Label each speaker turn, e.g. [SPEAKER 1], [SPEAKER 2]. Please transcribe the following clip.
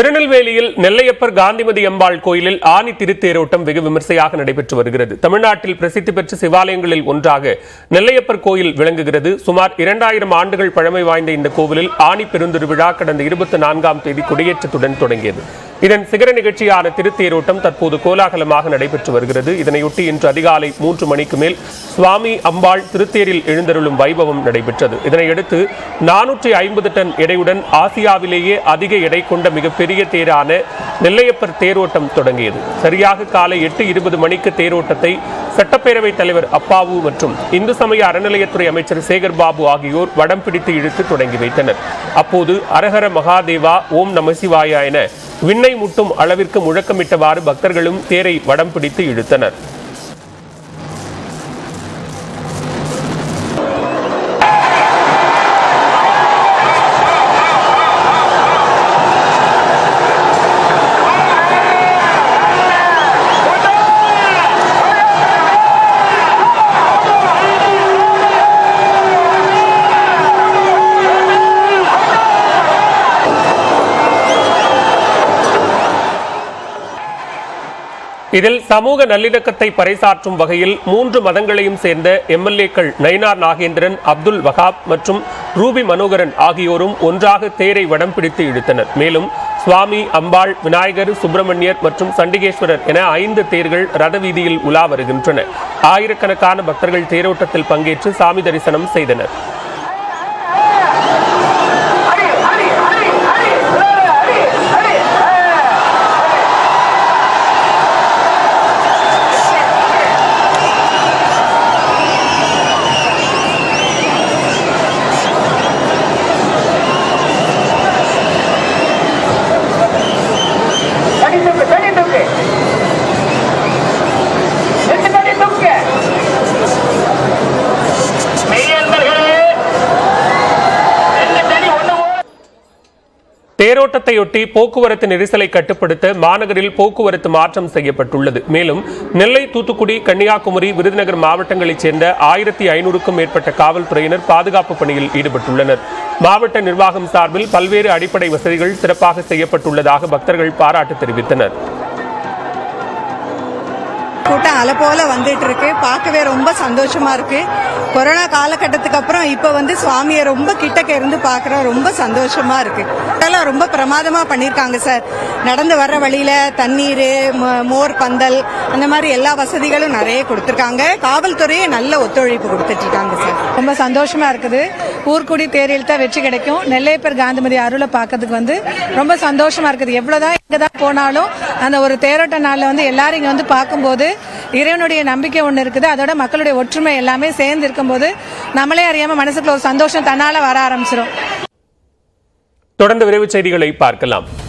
[SPEAKER 1] திருநெல்வேலியில் நெல்லையப்பர் காந்திமதி அம்பாள் கோயிலில் ஆனி திருத்தேரோட்டம் வெகு விமர்சையாக நடைபெற்று வருகிறது. தமிழ்நாட்டில் பிரசித்தி பெற்ற சிவாலயங்களில் ஒன்றாக நெல்லையப்பர் கோயில் விளங்குகிறது. சுமார் 2000 ஆண்டுகள் பழமை வாய்ந்த இந்த கோவிலில் ஆனி பெருந்திருவிழா கடந்த 24ஆம் தேதி கொடியேற்றத்துடன் தொடங்கியது. இதன் சிகர நிகழ்ச்சியான திருத்தேரோட்டம் தற்போது கோலாகலமாக நடைபெற்று வருகிறது. இதனையொட்டி இன்று அதிகாலை 3 மணிக்கு மேல் சுவாமி அம்பாள் திருத்தேரில் எழுந்தருளும் வைபவம் நடைபெற்றது. இதனையடுத்து 450 டன் எடையுடன் ஆசியாவிலேயே அதிக எடை கொண்ட மிகப்பெரிய தேரான நெல்லையப்பர் தேரோட்டம் தொடங்கியது. சரியாக காலை 8:20 மணிக்கு தேரோட்டத்தை சட்டப்பேரவைத் தலைவர் அப்பாவு மற்றும் இந்து சமய அறநிலையத்துறை அமைச்சர் சேகர் பாபு ஆகியோர் வடம் பிடித்து இழுத்து தொடங்கி வைத்தனர். அப்போது அரஹர மகாதேவா, ஓம் நமசிவாயா என விண்ணை முட்டும் அளவிற்கு முழக்கமிட்டவாறு பக்தர்களும் தேரை வடம் பிடித்து இழுத்தனர். இதில் சமூக நல்லிணக்கத்தை பறைசாற்றும் வகையில் 3 மதங்களையும் சேர்ந்த எம்எல்ஏக்கள் நயினார் நாகேந்திரன், அப்துல் வஹாப் மற்றும் ரூபி மனோகரன் ஆகியோரும் ஒன்றாக தேரை வடம் பிடித்து இழுத்தனர். மேலும் சுவாமி அம்பாள், விநாயகர், சுப்பிரமணியர் மற்றும் சண்டிகேஸ்வரர் என 5 தேர்கள் ரத வீதியில் உலா வருகின்றன. ஆயிரக்கணக்கான பக்தர்கள் தேரோட்டத்தில் பங்கேற்று சாமி தரிசனம் செய்தனர். தேரோட்டத்தையொட்டி போக்குவரத்து நெரிசலை கட்டுப்படுத்த மாநகரில் போக்குவரத்து மாற்றம் செய்யப்பட்டுள்ளது. மேலும் நெல்லை, தூத்துக்குடி, கன்னியாகுமரி, விருதுநகர் மாவட்டங்களைச் சேர்ந்த 1500க்கும் மேற்பட்ட காவல்துறையினர் பாதுகாப்பு பணியில் ஈடுபட்டுள்ளனர். மாவட்ட நிர்வாகம் சார்பில் பல்வேறு அடிப்படை வசதிகள் சிறப்பாக செய்யப்பட்டுள்ளதாக பக்தர்கள் பாராட்டு தெரிவித்தனர்.
[SPEAKER 2] கூட்டம் அலை போல வந்துட்டு இருக்கு. பார்க்கவே ரொம்ப சந்தோஷமா இருக்கு. கொரோனா காலகட்டத்துக்கு அப்புறம் இப்ப சுவாமியை ரொம்ப கிட்டக்க இருந்து பார்க்கறோம். ரொம்ப சந்தோஷமா இருக்கு. அதெல்லாம் ரொம்ப பிரமாதமா பண்ணிருக்காங்க சார். நடந்து வர்ற வழியில தண்ணீர், மோர் பந்தல், அந்த மாதிரி எல்லா வசதிகளும் நிறைய கொடுத்திருக்காங்க. காவல்துறையே நல்ல ஒத்துழைப்பு கொடுத்துட்டு இருக்காங்க சார்.
[SPEAKER 3] ரொம்ப சந்தோஷமா இருக்குது. ஊர்குடி தேரில் தான் வெற்றி கிடைக்கும். நெல்லையப்பர் காந்திமதி அருளை பார்க்கறதுக்கு ரொம்ப சந்தோஷமா இருக்குது. எவ்வளவுதான் எங்கதான் போனாலும் அந்த ஒரு தேரோட்ட நாள்ல எல்லாரும் இங்க பார்க்கும்போது இறைவனுடைய நம்பிக்கை ஒன்று இருக்குது. அதோட மக்களுடைய ஒற்றுமை எல்லாமே சேர்ந்து இருக்கும்போது நம்மளே அறியாம மனசுக்குள்ள ஒரு சந்தோஷம் தன்னால வர ஆரம்பிச்சிடும்.
[SPEAKER 1] தொடர்ந்து விரைவு செய்திகளை பார்க்கலாம்.